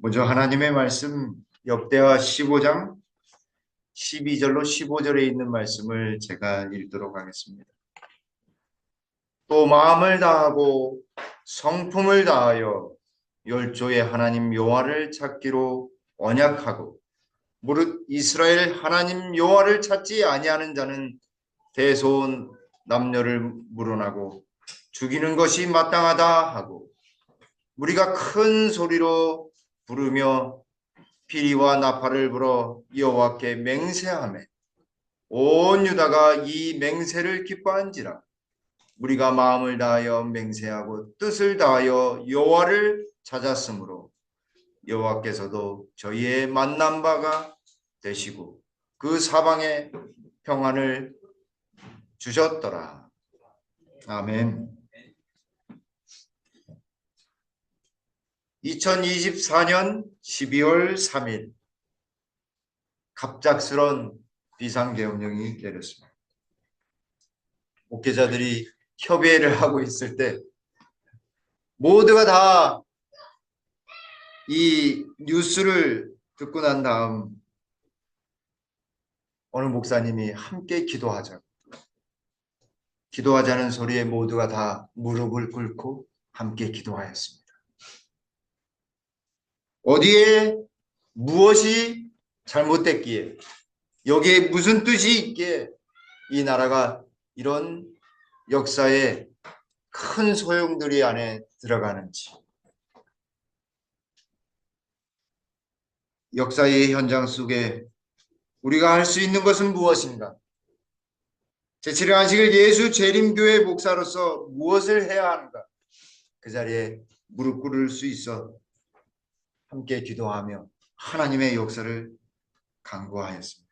먼저 하나님의 말씀 역대하 15장 12절로 15절에 있는 말씀을 제가 읽도록 하겠습니다. 또 마음을 다하고 성품을 다하여 열조의 하나님 여호와를 찾기로 언약하고 무릇 이스라엘 하나님 여호와를 찾지 아니하는 자는 대소온 남녀를 물어나고 죽이는 것이 마땅하다 하고 우리가 큰 소리로 부르며 피리와 나팔을 불어 여호와께 맹세하매 온 유다가 이 맹세를 기뻐한지라. 우리가 마음을 다하여 맹세하고 뜻을 다하여 여호와를 찾았으므로 여호와께서도 저희의 만난 바가 되시고 그 사방에 평안을 주셨더라. 아멘. 2024년 12월 3일 갑작스런 비상계엄령이 내렸습니다. 목회자들이 협의회를 하고 있을 때 모두가 다 이 뉴스를 듣고 난 다음 어느 목사님이 함께 기도하자는 소리에 모두가 다 무릎을 꿇고 함께 기도하였습니다. 어디에 무엇이 잘못됐기에 여기에 무슨 뜻이 있기에 이 나라가 이런 역사의 큰 소용돌이 안에 들어가는지, 역사의 현장 속에 우리가 할 수 있는 것은 무엇인가? 제7일 안식일 예수 재림교회 목사로서 무엇을 해야 하는가? 그 자리에 무릎 꿇을 수 있어 함께 기도하며 하나님의 역사를 간구하였습니다.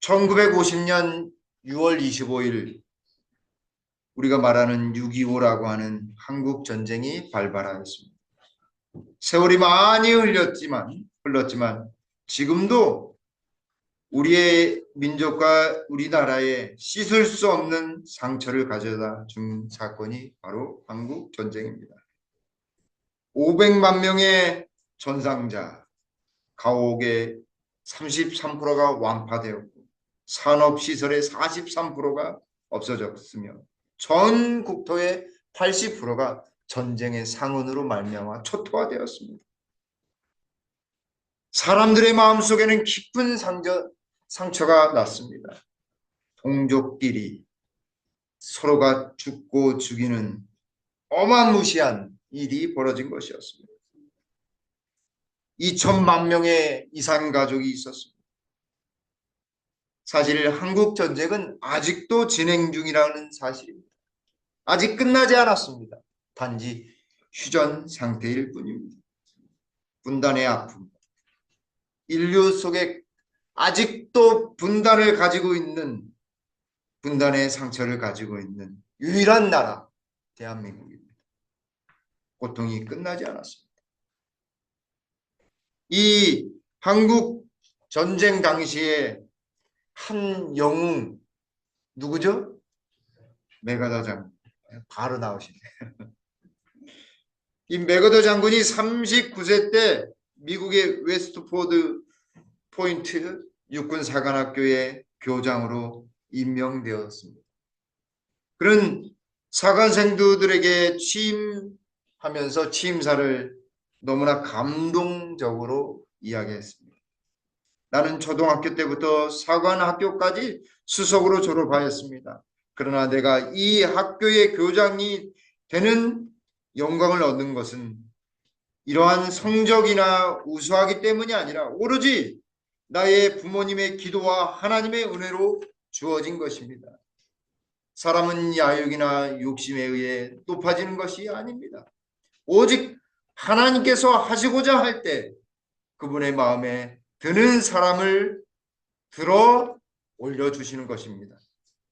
1950년 6월 25일 우리가 말하는 6.25라고 하는 한국 전쟁이 발발하였습니다. 세월이 많이 흘렀지만 지금도 우리의 민족과 우리나라에 씻을 수 없는 상처를 가져다 준 사건이 바로 한국 전쟁입니다. 500만 명의 전상자, 가옥의 33%가 완파되었고 산업시설의 43%가 없어졌으며 전 국토의 80%가 전쟁의 상흔으로 말미암아 초토화되었습니다. 사람들의 마음속에는 깊은 상처가 났습니다. 동족끼리 서로가 죽고 죽이는 어마무시한 일이 벌어진 것이었습니다. 2천만 명의 이산 가족이 있었습니다. 사실 한국 전쟁은 아직도 진행 중이라는 사실입니다. 아직 끝나지 않았습니다. 단지 휴전 상태일 뿐입니다. 분단의 아픔, 인류 속에 아직도 분단의 상처를 가지고 있는 유일한 나라 대한민국입니다. 고통이 끝나지 않았습니다. 이 한국 전쟁 당시에 한 영웅 누구죠? 메가더 장군. 바로 나오시네. 이 메가더 장군이 39세 때 미국의 웨스트포드 포인트 육군사관학교의 교장으로 임명되었습니다. 그런 사관생들에게 취임하면서 취임사를 너무나 감동적으로 이야기했습니다. 나는 초등학교 때부터 사관학교까지 수석으로 졸업하였습니다. 그러나 내가 이 학교의 교장이 되는 영광을 얻는 것은 이러한 성적이나 우수하기 때문이 아니라 오로지 나의 부모님의 기도와 하나님의 은혜로 주어진 것입니다. 사람은 야욕이나 욕심에 의해 높아지는 것이 아닙니다. 오직 하나님께서 하시고자 할 때 그분의 마음에 드는 사람을 들어 올려주시는 것입니다.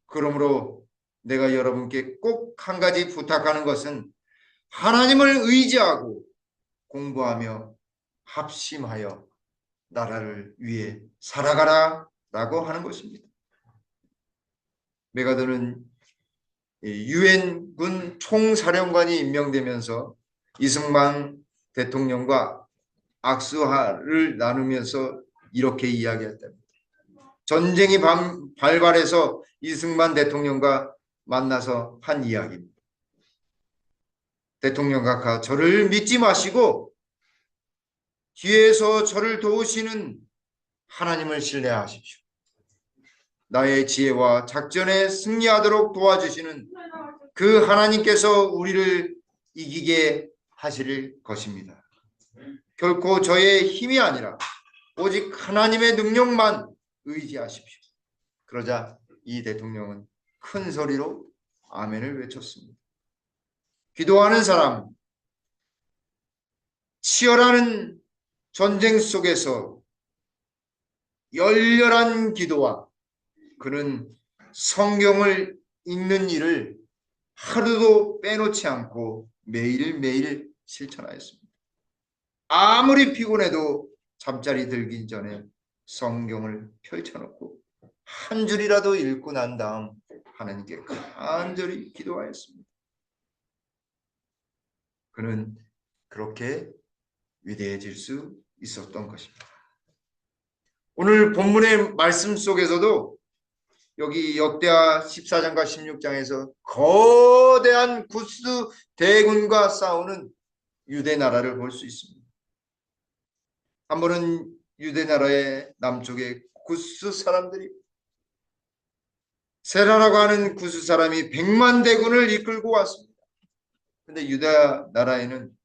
그러므로 내가 여러분께 꼭 한 가지 부탁하는 것은 하나님을 의지하고 공부하며 합심하여 나라를 위해 살아가라 라고 하는 것입니다. 메가더는 유엔군 총사령관이 임명되면서 이승만 대통령과 악수를 나누면서 이렇게 이야기했답니다. 전쟁이 발발해서 이승만 대통령과 만나서 한 이야기입니다. 대통령 각하, 저를 믿지 마시고 뒤에서 저를 도우시는 하나님을 신뢰하십시오. 나의 지혜와 작전에 승리하도록 도와주시는 그 하나님께서 우리를 이기게 하실 것입니다. 결코 저의 힘이 아니라 오직 하나님의 능력만 의지하십시오. 그러자 이 대통령은 큰 소리로 아멘을 외쳤습니다. 기도하는 사람, 치열한 전쟁 속에서 열렬한 기도와 그는 성경을 읽는 일을 하루도 빼놓지 않고 매일매일 실천하였습니다. 아무리 피곤해도 잠자리 들기 전에 성경을 펼쳐놓고 한 줄이라도 읽고 난 다음 하나님께 간절히 기도하였습니다. 그는 그렇게 위대해질 수 있었던 것입니다. 오늘 본문의 말씀 속에서도 여기 역대하 14장과 16장에서 거대한 구스 대군과 싸우는 유대 나라를 볼 수 있습니다. 한 번은 유대 나라의 남쪽에 구스 사람들이 세라라고 하는 구스 사람이 100만 대군을 이끌고 왔습니다. 근데 유다 나라에는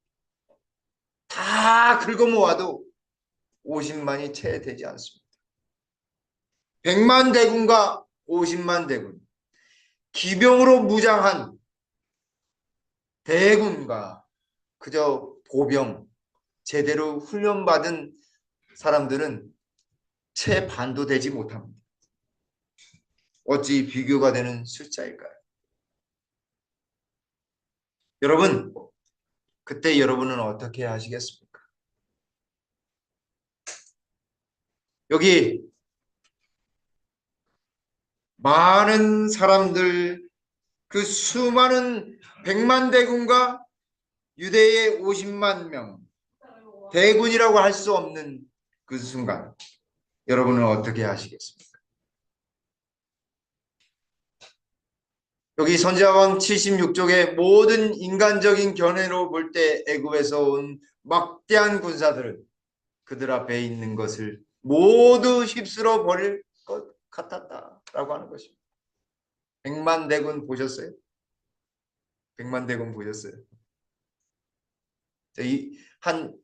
다 긁어 모아도 50만이 채 되지 않습니다. 100만 대군과 50만 대군, 기병으로 무장한 대군과 그저 보병, 제대로 훈련받은 사람들은 채 반도 되지 못합니다. 어찌 비교가 되는 숫자일까요? 여러분, 그때 여러분은 어떻게 하시겠습니까? 여기 많은 사람들, 그 수많은 100만 대군과 유대의 50만 명, 대군이라고 할 수 없는 그 순간 여러분은 어떻게 하시겠습니까? 여기 선지자왕 76쪽에 모든 인간적인 견해로 볼 때 애굽에서 온 막대한 군사들은 그들 앞에 있는 것을 모두 휩쓸어 버릴 것 같았다라고 하는 것입니다. 100만 대군 보셨어요? 100만 대군 보셨어요? 한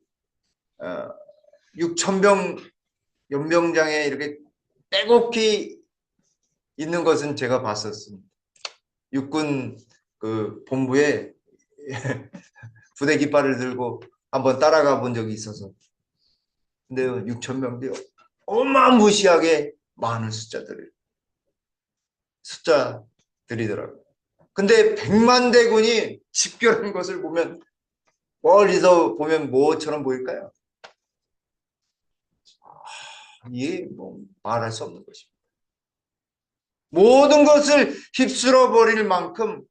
6,000병 연병장에 이렇게 빼곡히 있는 것은 제가 봤었습니다. 육군 그 본부에 부대 깃발을 들고 한번 따라가 본 적이 있어서. 근데 6,000명대요. 어마무시하게 많은 숫자들이더라고요. 근데 100만 대군이 집결한 것을 보면 멀리서 보면 뭐처럼 보일까요? 이게 뭐 말할 수 없는 것입니다. 모든 것을 휩쓸어 버릴 만큼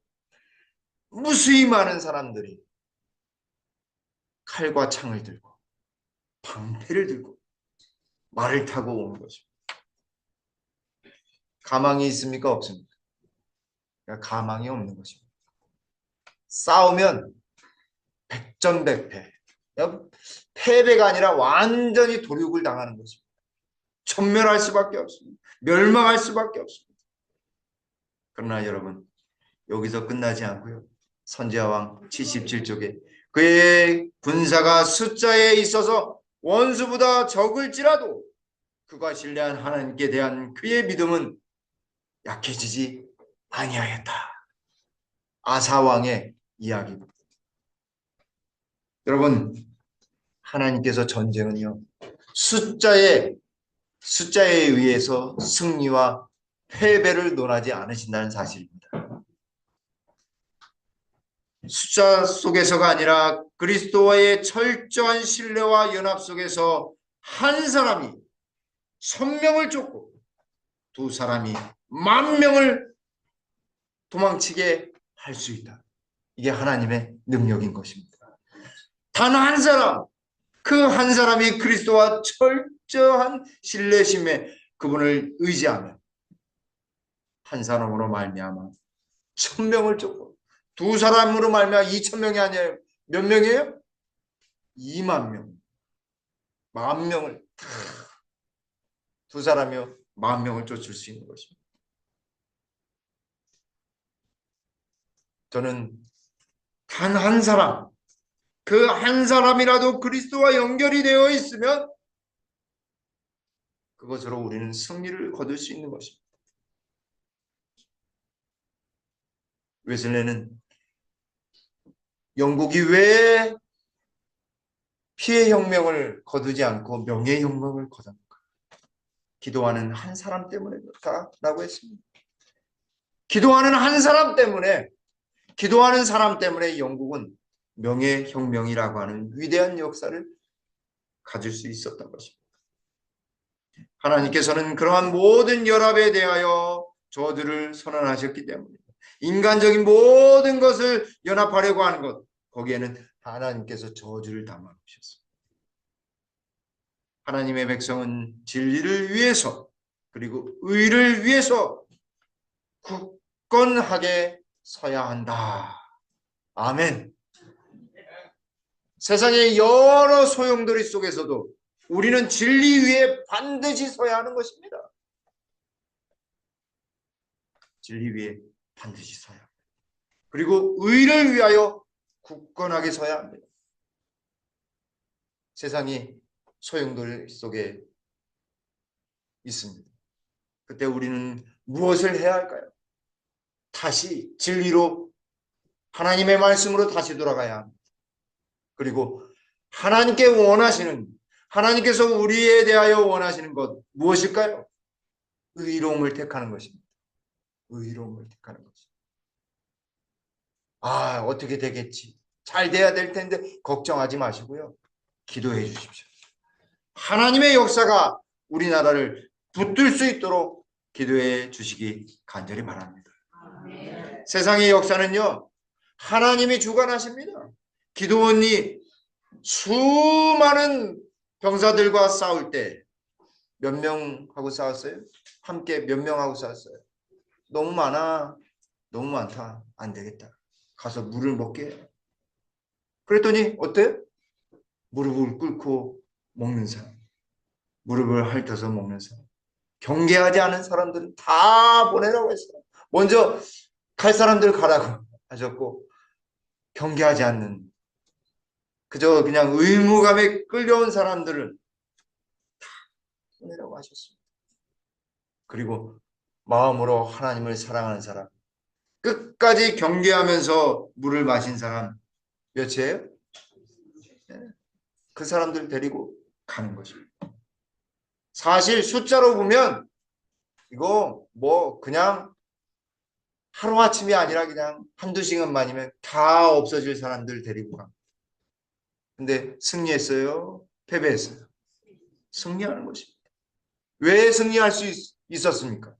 무수히 많은 사람들이 칼과 창을 들고 방패를 들고 말을 타고 오는 것입니다. 가망이 있습니까? 없습니까? 가망이 없는 것입니다. 싸우면 백전백패, 패배가 아니라 완전히 도륙을 당하는 것입니다. 전멸할 수밖에 없습니다. 멸망할 수밖에 없습니다. 그러나 여러분, 여기서 끝나지 않고요. 선지자왕 77쪽에 그의 군사가 숫자에 있어서 원수보다 적을지라도 그가 신뢰한 하나님께 대한 그의 믿음은 약해지지 아니하였다. 아사왕의 이야기입니다. 여러분, 하나님께서 전쟁은요, 숫자에 의해서 승리와 패배를 논하지 않으신다는 사실입니다. 숫자 속에서가 아니라 그리스도와의 철저한 신뢰와 연합 속에서 한 사람이 1,000명을 쫓고 두 사람이 10,000명을 도망치게 할 수 있다. 이게 하나님의 능력인 것입니다. 단 한 사람, 그 한 사람이 그리스도와 철저한 신뢰심에 그분을 의지하면 한 사람으로 말미암아 1,000명을 쫓고, 두 사람으로 말미암아 2,000명이 아니에요. 몇 명이에요? 2만 명, 10,000명을, 두 사람이요 10,000명을 쫓을 수 있는 것입니다. 저는 단 한 사람, 그 한 사람이라도 그리스도와 연결이 되어 있으면 그것으로 우리는 승리를 거둘 수 있는 것입니다. 웨슬레는 영국이 왜 피해 혁명을 거두지 않고 명예 혁명을 거둡니까? 기도하는 한 사람 때문에 그렇다라고 했습니다. 기도하는 한 사람 때문에, 기도하는 사람 때문에 영국은 명예 혁명이라고 하는 위대한 역사를 가질 수 있었던 것입니다. 하나님께서는 그러한 모든 연합에 대하여 저주를 선언하셨기 때문입니다. 인간적인 모든 것을 연합하려고 하는 것, 거기에는 하나님께서 저주를 담아놓으셨습니다. 하나님의 백성은 진리를 위해서, 그리고 의를 위해서 굳건하게 서야 한다. 아멘. 세상의 여러 소용돌이 속에서도 우리는 진리 위에 반드시 서야 하는 것입니다. 진리 위에 반드시 서야 합니다. 그리고 의를 위하여 굳건하게 서야 합니다. 세상이 소용돌이 속에 있습니다. 그때 우리는 무엇을 해야 할까요? 다시 진리로, 하나님의 말씀으로 다시 돌아가야 합니다. 그리고 하나님께 원하시는, 하나님께서 우리에 대하여 원하시는 것 무엇일까요? 의로움을 택하는 것입니다. 의로움을 택하는 것입니다. 어떻게 되겠지? 잘 돼야 될 텐데 걱정하지 마시고요. 기도해 주십시오. 하나님의 역사가 우리나라를 붙들 수 있도록 기도해 주시기 간절히 바랍니다. 세상의 역사는요, 하나님이 주관하십니다. 기드온이 수많은 병사들과 싸울 때 몇 명하고 싸웠어요? 함께 몇 명하고 싸웠어요? 너무 많아. 너무 많다. 안 되겠다. 가서 물을 먹게 해요. 그랬더니 어때요? 무릎을 꿇고 먹는 사람, 무릎을 핥아서 먹는 사람, 경계하지 않은 사람들은 다 보내라고 했어요. 먼저 갈 사람들 가라고 하셨고, 경계하지 않는, 그저 그냥 의무감에 끌려온 사람들을 다 보내라고 하셨습니다. 그리고 마음으로 하나님을 사랑하는 사람, 끝까지 경계하면서 물을 마신 사람 몇이에요? 그 사람들 데리고 가는 것입니다. 사실 숫자로 보면 이거 뭐 그냥 하루아침이 아니라 그냥 한두 시간만이면 다 없어질 사람들 데리고 갑니다. 근데 승리했어요? 패배했어요? 승리하는 것입니다. 왜 승리할 수 있었습니까?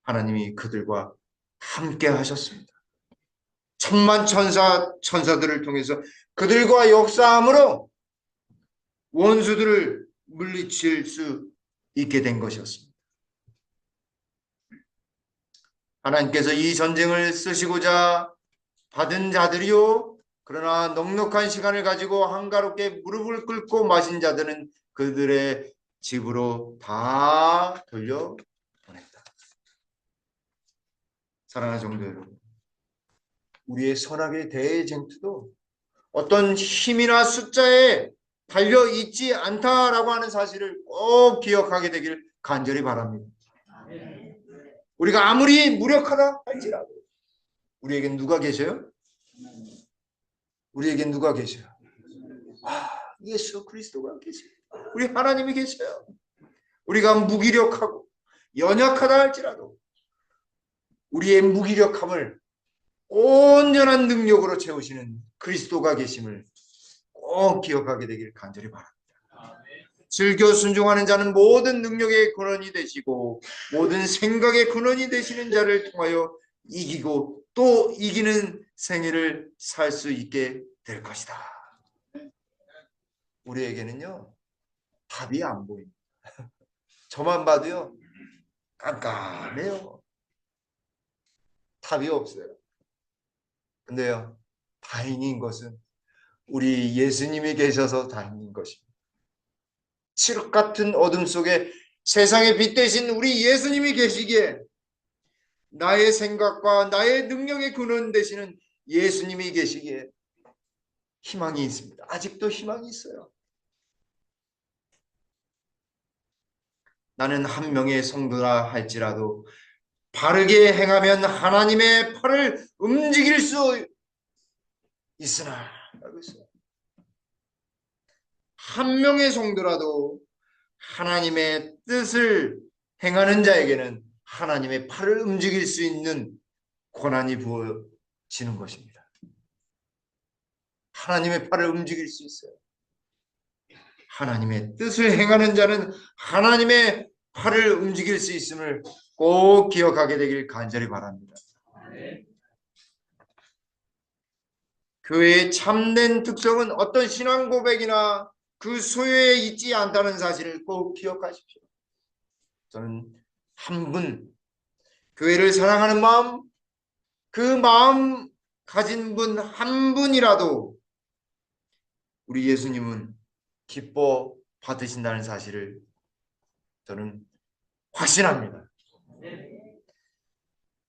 하나님이 그들과 함께 하셨습니다. 천만 천사들을 통해서 그들과 역사함으로 원수들을 물리칠 수 있게 된 것이었습니다. 하나님께서 이 전쟁을 쓰시고자 받은 자들이요, 그러나 넉넉한 시간을 가지고 한가롭게 무릎을 꿇고 마신 자들은 그들의 집으로 다 돌려보냈다. 사랑하는 성도 여러분, 우리의 선악의 대쟁투도 어떤 힘이나 숫자에 달려있지 않다라고 하는 사실을 꼭 기억하게 되길 간절히 바랍니다. 우리가 아무리 무력하다 할지라도 우리에겐 누가 계셔요? 우리에겐 누가 계셔요? 예수 그리스도가 계세요. 우리 하나님이 계셔요. 우리가 무기력하고 연약하다 할지라도 우리의 무기력함을 온전한 능력으로 채우시는 그리스도가 계심을 꼭 기억하게 되길 간절히 바랍니다. 즐겨 순종하는 자는 모든 능력의 근원이 되시고 모든 생각의 근원이 되시는 자를 통하여 이기고 또 이기는 생애를 살 수 있게 될 것이다. 우리에게는요, 답이 안 보입니다. 저만 봐도요, 깜깜해요. 답이 없어요. 근데요, 다행인 것은 우리 예수님이 계셔서 다행인 것입니다. 칠흑 같은 어둠 속에 세상의 빛 대신 우리 예수님이 계시기에, 나의 생각과 나의 능력의 근원 되시는 예수님이 계시기에 희망이 있습니다. 아직도 희망이 있어요. 나는 한 명의 성도라 할지라도 바르게 행하면 하나님의 팔을 움직일 수 있으나, 라고 했어요. 한 명의 성도라도 하나님의 뜻을 행하는 자에게는 하나님의 팔을 움직일 수 있는 권한이 부어지는 것입니다. 하나님의 팔을 움직일 수 있어요. 하나님의 뜻을 행하는 자는 하나님의 팔을 움직일 수 있음을 꼭 기억하게 되길 간절히 바랍니다. 교회의 참된 특성은 어떤 신앙 고백이나 그 소유에 있지 않다는 사실을 꼭 기억하십시오. 저는 한 분, 교회를 사랑하는 마음, 그 마음 가진 분 한 분이라도 우리 예수님은 기뻐 받으신다는 사실을 저는 확신합니다.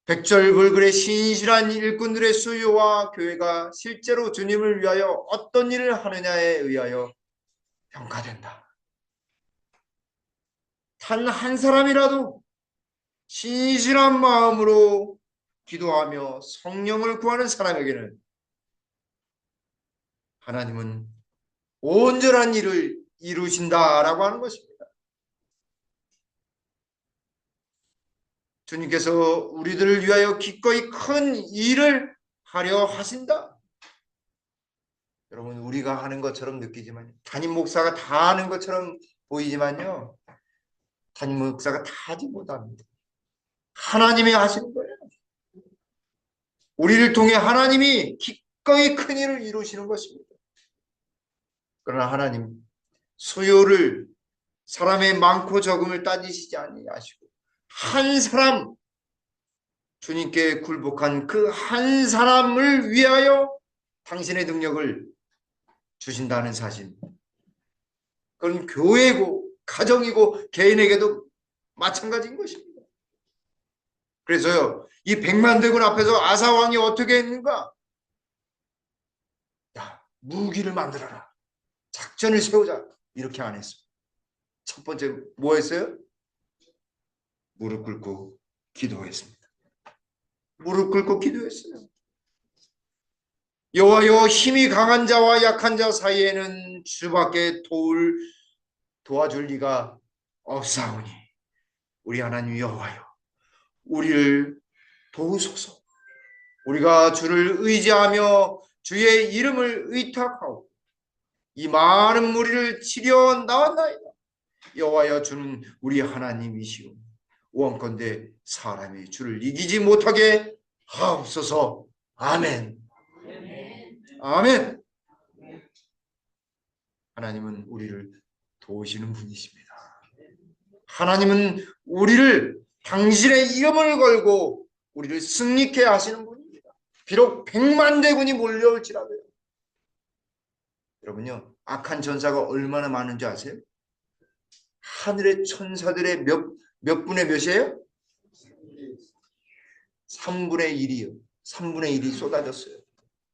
백절불굴의 신실한 일꾼들의 수요와 교회가 실제로 주님을 위하여 어떤 일을 하느냐에 의하여 평가된다. 단 한 사람이라도 신실한 마음으로 기도하며 성령을 구하는 사람에게는 하나님은 온전한 일을 이루신다라고 하는 것입니다. 주님께서 우리들을 위하여 기꺼이 큰 일을 하려 하신다. 여러분, 우리가 하는 것처럼 느끼지만, 담임 목사가 다 하는 것처럼 보이지만요, 담임 목사가 다 하지 못합니다. 하나님이 하시는 거예요. 우리를 통해 하나님이 기꺼이 큰 일을 이루시는 것입니다. 그러나 하나님, 수요를, 사람의 많고 적음을 따지시지 아니하시고 한 사람, 주님께 굴복한 그 한 사람을 위하여 당신의 능력을 주신다는 사실, 그건 교회고 가정이고 개인에게도 마찬가지인 것입니다. 그래서요, 이 100만 대군 앞에서 아사 왕이 어떻게 했는가? 야, 무기를 만들어라, 작전을 세우자, 이렇게 안 했어요. 첫 번째 뭐 했어요? 무릎 꿇고 기도했습니다. 무릎 꿇고 기도했어요. 여호와여, 힘이 강한 자와 약한 자 사이에는 주밖에 도와줄 리가 없사오니 우리 하나님 여호와여, 우리를 도우소서. 우리가 주를 의지하며 주의 이름을 의탁하고 이 많은 무리를 치려 나왔나이다. 여호와여, 주는 우리 하나님이시오. 원컨대 사람이 주를 이기지 못하게 하옵소서. 아멘. 아멘. 하나님은 우리를 도우시는 분이십니다. 하나님은 우리를 당신의 이름을 걸고 우리를 승리케 하시는 분입니다. 비록 100만 대군이 몰려올지라도요. 여러분요, 악한 전사가 얼마나 많은지 아세요? 하늘의 천사들의 몇 분의 몇이에요? 3분의 1이요. 3분의 1이 쏟아졌어요.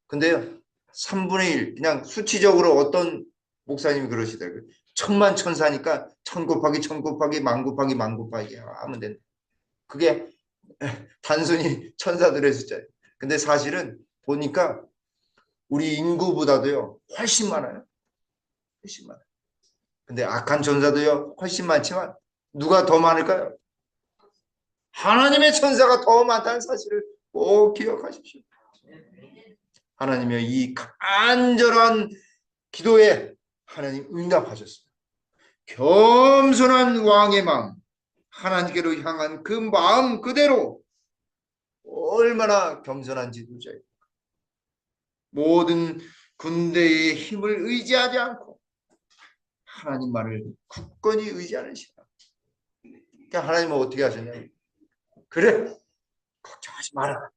근데요, 3분의 1, 그냥 수치적으로 어떤 목사님이 그러시더라고요. 천만 천사니까 1000 곱하기 1000 곱하기 10,000 곱하기 10,000 곱하기 하면 된다. 그게 단순히 천사들의 숫자예요. 근데 사실은 보니까 우리 인구보다도요 훨씬 많아요. 훨씬 많아요. 근데 악한 천사도요 훨씬 많지만 누가 더 많을까요? 하나님의 천사가 더 많다는 사실을 꼭 기억하십시오. 하나님의 이 간절한 기도에 하나님 응답하셨습니다. 겸손한 왕의 마음, 하나님께로 향한 그 마음 그대로 얼마나 겸손한지 보세요. 모든 군대의 힘을 의지하지 않고 하나님만을 굳건히 의지하는 시간. 그러니까 하나님은 어떻게 하셨냐면, 그래, 걱정하지 마라,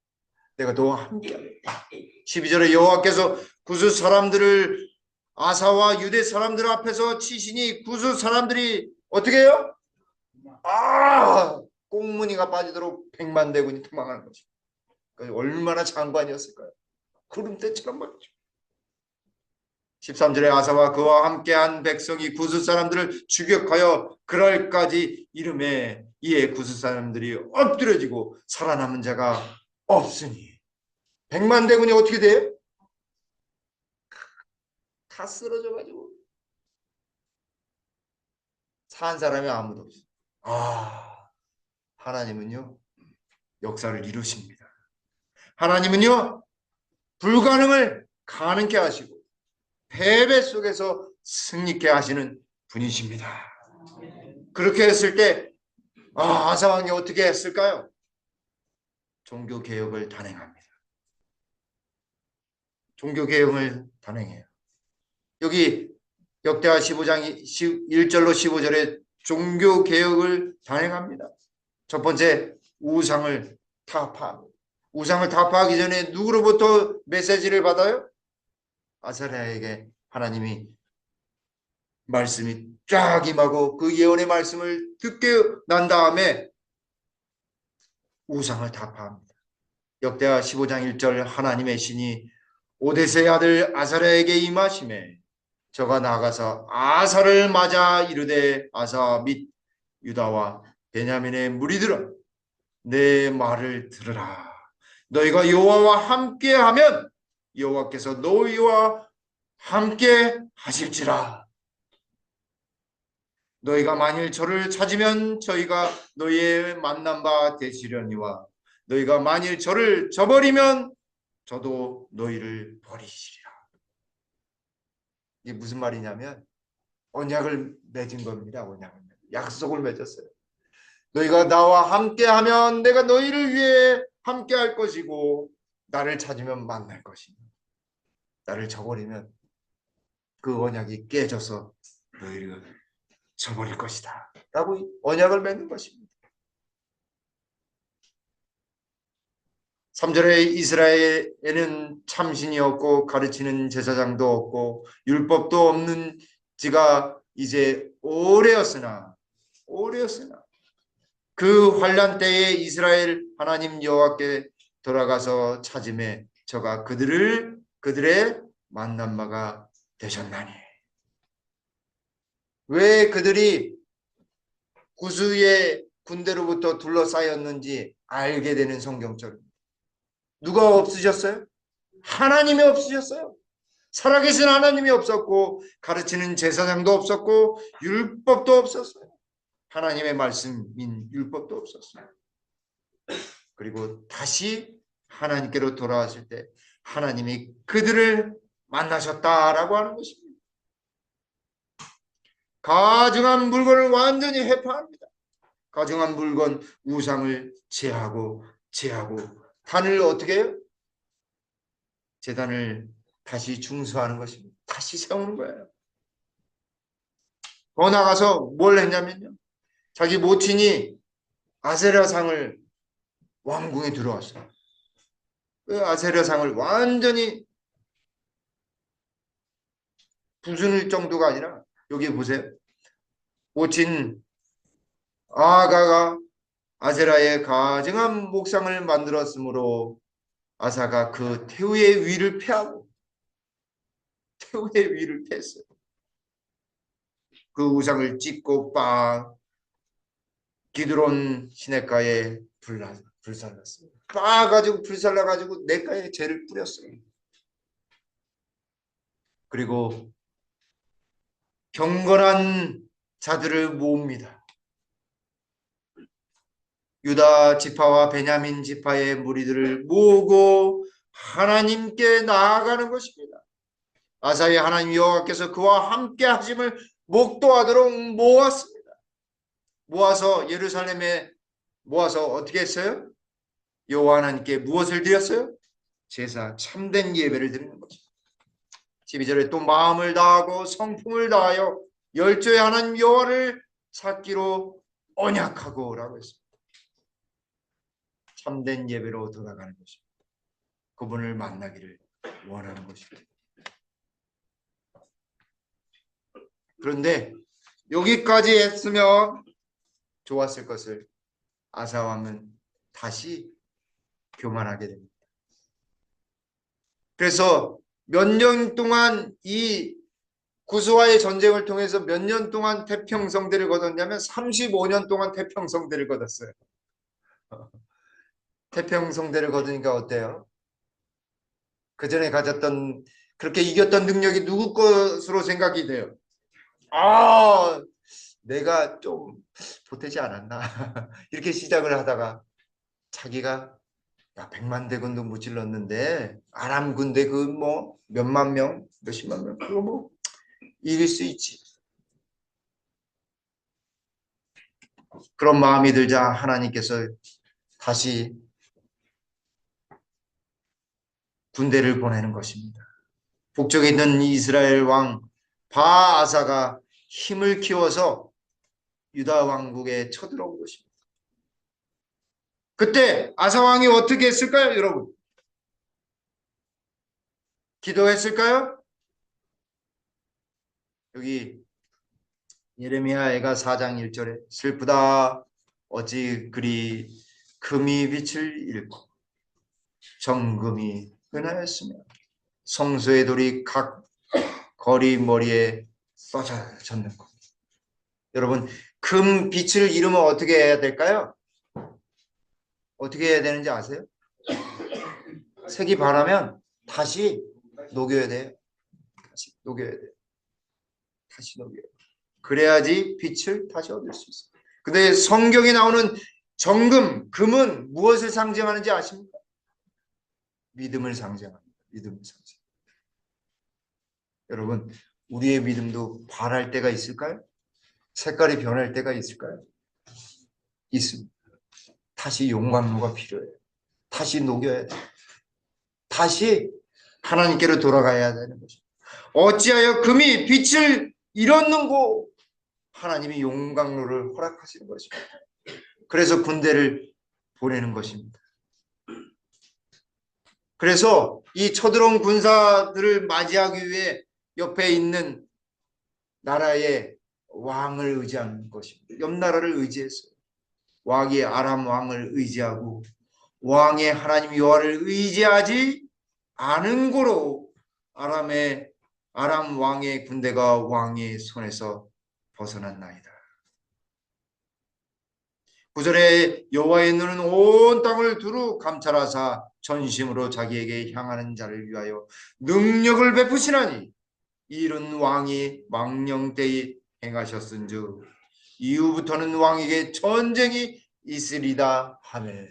내가 너와 함께하겠다. 12절에 여호와께서 구스 사람들을, 아사와 유대 사람들 앞에서 치시니 구스 사람들이 어떻게 해요? 꽁무니가 빠지도록 100만 대군이 도망하는 거죠. 얼마나 장관이었을까요? 구름대처럼 말이죠. 13절에 아사와 그와 함께한 백성이 구스 사람들을 추격하여 그랄까지 이름에, 이에 구스 사람들이 엎드려지고 살아남은 자가 없으니. 100만 대군이 어떻게 돼요? 다 쓰러져 가지고 산 사람이 아무도 없어요. 하나님은요 역사를 이루십니다. 하나님은요 불가능을 가능케 하시고 패배 속에서 승리케 하시는 분이십니다. 그렇게 했을 때 아사 왕이 어떻게 했을까요? 종교 개혁을 단행합니다. 종교 개혁을 단행해요. 여기 역대하 15장 1절로 15절에 종교 개혁을 단행합니다. 첫 번째, 우상을 타파합니다. 우상을 타파하기 전에 누구로부터 메시지를 받아요? 아사랴에게 하나님이 말씀이 쫙 임하고 그 예언의 말씀을 듣게 난 다음에 우상을 타파합니다. 역대하 15장 1절, 하나님의 신이 오데세의 아들 아사랴에게 임하심에 저가 나가서 아사를 맞아 이르되, 아사 및 유다와 베냐민의 무리들아, 내 말을 들으라. 너희가 여호와와 함께하면 여호와께서 너희와 함께 하실지라. 너희가 만일 저를 찾으면 저희가 너희의 만난 바 되시려니와 너희가 만일 저를 저버리면 저도 너희를 버리시리라. 이게 무슨 말이냐면 언약을 맺은 겁니다. 언약을 약속을 맺었어요. 너희가 나와 함께하면 내가 너희를 위해 함께할 것이고 나를 찾으면 만날 것이고 나를 저버리면 그 언약이 깨져서 너희를 저버릴 것이다 라고 언약을 맺는 것입니다. 3절에 이스라엘에는 참신이 없고 가르치는 제사장도 없고 율법도 없는 지가 이제 오래였으나 그 환난 때에 이스라엘 하나님 여호와께 돌아가서 찾음에 저가 그들의 만난바가 되셨나니. 왜 그들이 구스의 군대로부터 둘러싸였는지 알게 되는 성경절입니다. 누가 없으셨어요? 하나님이 없으셨어요. 살아계신 하나님이 없었고 가르치는 제사장도 없었고 율법도 없었어요. 하나님의 말씀인 율법도 없었어요. 그리고 다시 하나님께로 돌아왔을 때 하나님이 그들을 만나셨다라고 하는 것입니다. 가증한 물건을 완전히 해파합니다. 가증한 물건, 우상을 제하고 단을 어떻게 해요? 제단을 다시 중수하는 것입니다. 다시 세우는 거예요. 더 나가서 뭘 했냐면요, 자기 모친이 아세라상을 왕궁에 들어왔어요. 그 아세라상을 완전히 부순을 정도가 아니라 여기 보세요. 모친 아가가 아세라의 가증한 목상을 만들었으므로 아사가 그 태우의 위를 패하고 태우의 위를 패했어요. 그 우상을 찢고 기드론 시냇가에 불살랐어요. 가지고 불살라가지고 냇가에 죄를 뿌렸어요. 그리고 경건한 자들을 모읍니다. 유다 지파와 베냐민 지파의 무리들을 모으고 하나님께 나아가는 것입니다. 아사의 하나님 여호와께서 그와 함께 하심을 목도하도록 모았습니다. 모아서 예루살렘에 모아서 어떻게 했어요? 여호와 하나님께 무엇을 드렸어요? 제사, 참된 예배를 드리는 거죠. 12절에 또 마음을 다하고 성품을 다하여 열조의 하나님 여호와를 찾기로 언약하고 라고 했습니다. 참된 예배로 돌아가는 것입니다. 그분을 만나기를 원하는 것입니다. 그런데 여기까지 했으면 좋았을 것을 아사 왕은 다시 교만하게 됩니다. 그래서 몇 년 동안 이 구스와의 전쟁을 통해서 몇 년 동안 태평성대를 거뒀냐면 35년 동안 태평성대를 거뒀어요. 태평성대를 거두니까 어때요? 그 전에 가졌던 그렇게 이겼던 능력이 누구 것으로 생각이 돼요? 아, 내가 좀 보태지 않았나 이렇게 시작을 하다가 자기가 야, 100만 대군도 무찔렀는데 아람 군대 그 뭐 몇만 명, 몇십만 명 그거 뭐 이길 수 있지. 그런 마음이 들자 하나님께서 다시 군대를 보내는 것입니다. 북쪽에 있는 이스라엘 왕 바아사가 힘을 키워서 유다 왕국에 쳐들어온 것입니다. 그때 아사 왕이 어떻게 했을까요, 여러분? 기도했을까요? 여기 예레미야애가 4장 1절에 슬프다 어찌 그리 금이 빛을 잃고 정금이 은하였으며 성소의 돌이 각 거리 머리에 쏟아졌는고. 여러분, 금 빛을 잃으면 어떻게 해야 될까요? 어떻게 해야 되는지 아세요? 색이 바라면 다시 녹여야 돼요. 다시 녹여야 돼요. 다시 녹여야 돼요. 그래야지 빛을 다시 얻을 수 있어요. 근데 성경에 나오는 정금, 금은 무엇을 상징하는지 아십니까? 믿음을 상징합니다. 믿음을 상징. 여러분, 우리의 믿음도 발할 때가 있을까요? 색깔이 변할 때가 있을까요? 있습니다. 다시 용광로가 필요해요. 다시 녹여야 돼요. 다시 하나님께로 돌아가야 되는 것입니다. 어찌하여 금이 빛을 잃었는고 하나님이 용광로를 허락하시는 것입니다. 그래서 군대를 보내는 것입니다. 그래서 이 쳐들어온 군사들을 맞이하기 위해 옆에 있는 나라의 왕을 의지하는 것입니다. 옆 나라를 의지했어요. 왕이 아람 왕을 의지하고 왕의 하나님 여호와를 의지하지 않은 고로 아람 왕의 군대가 왕의 손에서 벗어났나이다. 9절에 여호와의 눈은 온 땅을 두루 감찰하사 전심으로 자기에게 향하는 자를 위하여 능력을 베푸시나니 이른 왕이 망령 때에 행하셨은즉 이후부터는 왕에게 전쟁이 있으리다 하매.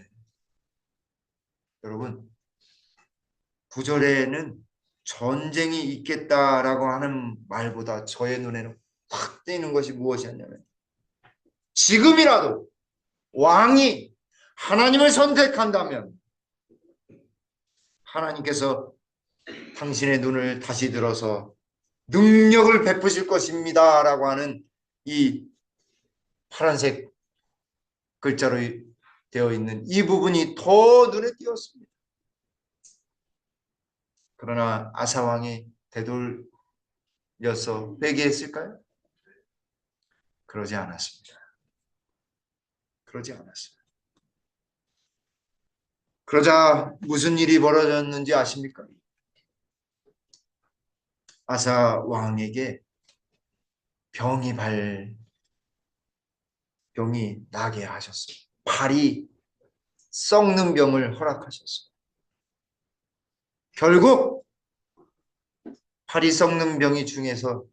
여러분, 9절에는 전쟁이 있겠다라고 하는 말보다 저의 눈에는 확 띄는 것이 무엇이었냐면 지금이라도 왕이 하나님을 선택한다면 하나님께서 당신의 눈을 다시 들어서 능력을 베푸실 것입니다 라고 하는 이 파란색 글자로 되어 있는 이 부분이 더 눈에 띄었습니다. 그러나 아사 왕이 되돌려서 회개했을까요? 그러지 않았습니다. 그러지 않았어요. 그러자 무슨 일이 벌어졌는지 아십니까? 아사 왕에게 병이 나게 하셨어요. 발이 썩는 병을 허락하셨어요. 결국 발이 썩는 병이 중에서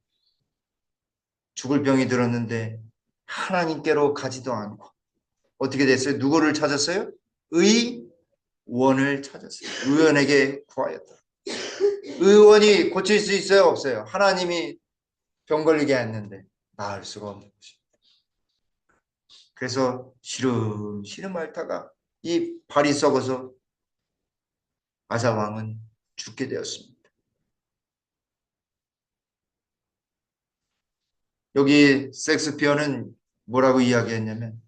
죽을 병이 들었는데 하나님께로 가지도 않고 어떻게 됐어요? 누구를 찾았어요? 의원을 찾았어요. 의원에게 구하였다. 의원이 고칠 수 있어요? 없어요? 하나님이 병 걸리게 했는데 나을 수가 없는 것입니다. 그래서 시름시름 앓다가 이 발이 썩어서 아사 왕은 죽게 되었습니다. 여기 섹스피어는 뭐라고 이야기했냐면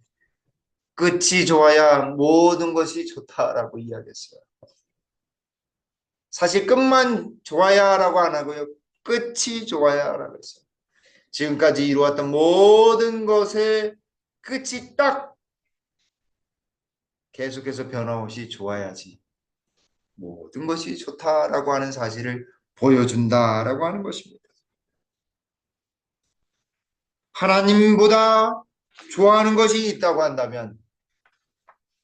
끝이 좋아야 모든 것이 좋다라고 이야기했어요. 사실 끝만 좋아야라고 안 하고요. 끝이 좋아야라고 했어요. 지금까지 이루었던 모든 것의 끝이 딱 계속해서 변함없이 좋아야지 모든 것이 좋다라고 하는 사실을 보여준다라고 하는 것입니다. 하나님보다 좋아하는 것이 있다고 한다면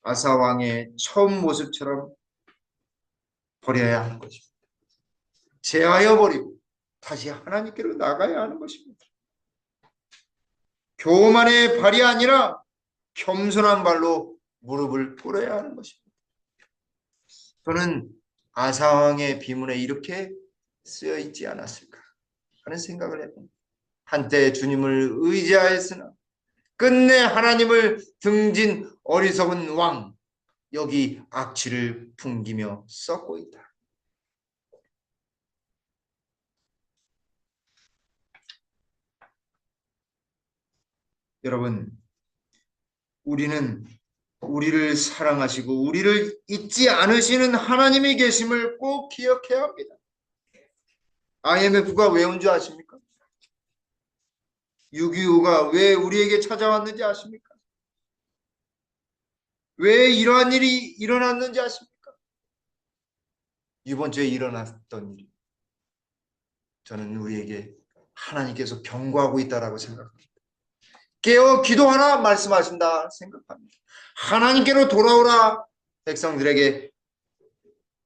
아사 왕의 처음 모습처럼 버려야 하는 것입니다. 제하여 버리고 다시 하나님께로 나가야 하는 것입니다. 교만의 발이 아니라 겸손한 발로 무릎을 꿇어야 하는 것입니다. 저는 아사 왕의 비문에 이렇게 쓰여 있지 않았을까 하는 생각을 해봅니다. 한때 주님을 의지하였으나 끝내 하나님을 등진 어리석은 왕, 여기 악취를 풍기며 썩고 있다. 여러분, 우리는 우리를 사랑하시고 우리를 잊지 않으시는 하나님이 계심을 꼭 기억해야 합니다. IMF가 왜 온 줄 아십니까? 6.25가 왜 우리에게 찾아왔는지 아십니까? 왜 이러한 일이 일어났는지 아십니까? 이번 주에 일어났던 일, 저는 우리에게 하나님께서 경고하고 있다라고 생각합니다. 깨어 기도하라 말씀하신다 생각합니다. 하나님께로 돌아오라 백성들에게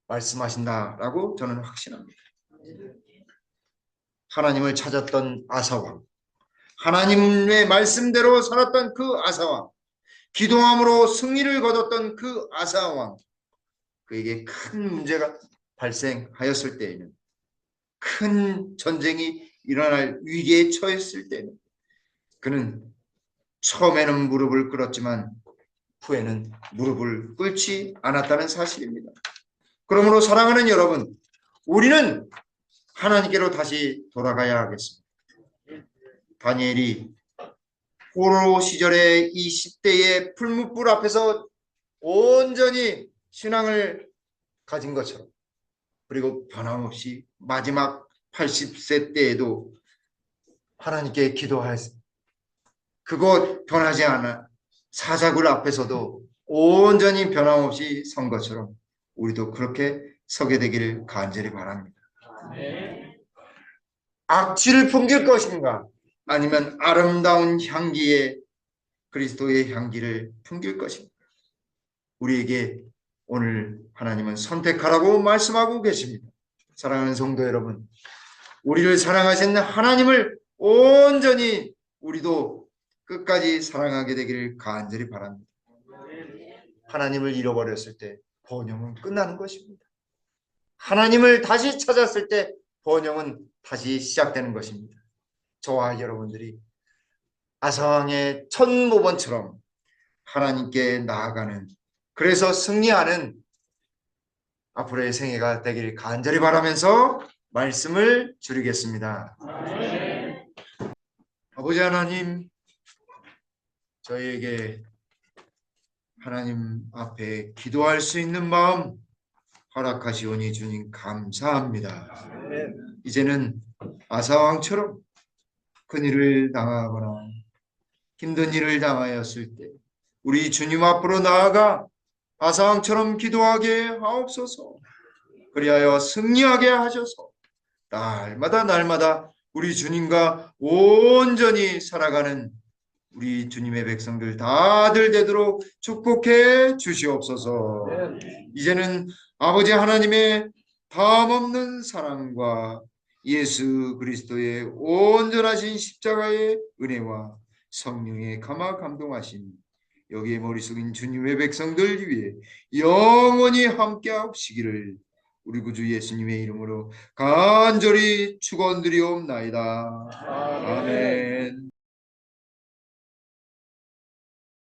말씀하신다라고 저는 확신합니다. 하나님을 찾았던 아사왕, 하나님의 말씀대로 살았던 그 아사왕, 기도함으로 승리를 거뒀던 그 아사왕, 그에게 큰 문제가 발생하였을 때에는, 큰 전쟁이 일어날 위기에 처했을 때는 그는 처음에는 무릎을 꿇었지만 후에는 무릎을 꿇지 않았다는 사실입니다. 그러므로 사랑하는 여러분, 우리는 하나님께로 다시 돌아가야 하겠습니다. 다니엘이 포로 시절에 이 10대의 풀무불 앞에서 온전히 신앙을 가진 것처럼, 그리고 변함없이 마지막 80세 때에도 하나님께 기도하였습니다. 그곳 변하지 않아 사자굴 앞에서도 온전히 변함없이 선 것처럼 우리도 그렇게 서게 되기를 간절히 바랍니다. 악취를 풍길 것인가, 아니면 아름다운 향기의 그리스도의 향기를 풍길 것인가. 우리에게 오늘 하나님은 선택하라고 말씀하고 계십니다. 사랑하는 성도 여러분, 우리를 사랑하시는 하나님을 온전히 우리도 끝까지 사랑하게 되기를 간절히 바랍니다. 하나님을 잃어버렸을 때 번영은 끝나는 것입니다. 하나님을 다시 찾았을 때 번영은 다시 시작되는 것입니다. 저와 여러분들이 아사왕의 첫 모범처럼 하나님께 나아가는, 그래서 승리하는 앞으로의 생애가 되기를 간절히 바라면서 말씀을 줄이겠습니다. 아버지 하나님, 저희에게 하나님 앞에 기도할 수 있는 마음 허락하시오니 주님 감사합니다. 이제는 아사왕처럼 큰일을 당하거나 힘든 일을 당하였을 때 우리 주님 앞으로 나아가 아사왕처럼 기도하게 하옵소서. 그리하여 승리하게 하셔서 날마다 우리 주님과 온전히 살아가는 우리 주님의 백성들 다들 되도록 축복해 주시옵소서. 이제는 아버지 하나님의 다함없는 사랑과 예수 그리스도의 온전하신 십자가의 은혜와 성령의 감화 감동하심, 여기에 머리 숙인 주님의 백성들 위해 영원히 함께하시기를 우리 구주 예수님의 이름으로 간절히 축원드리옵나이다. 아멘.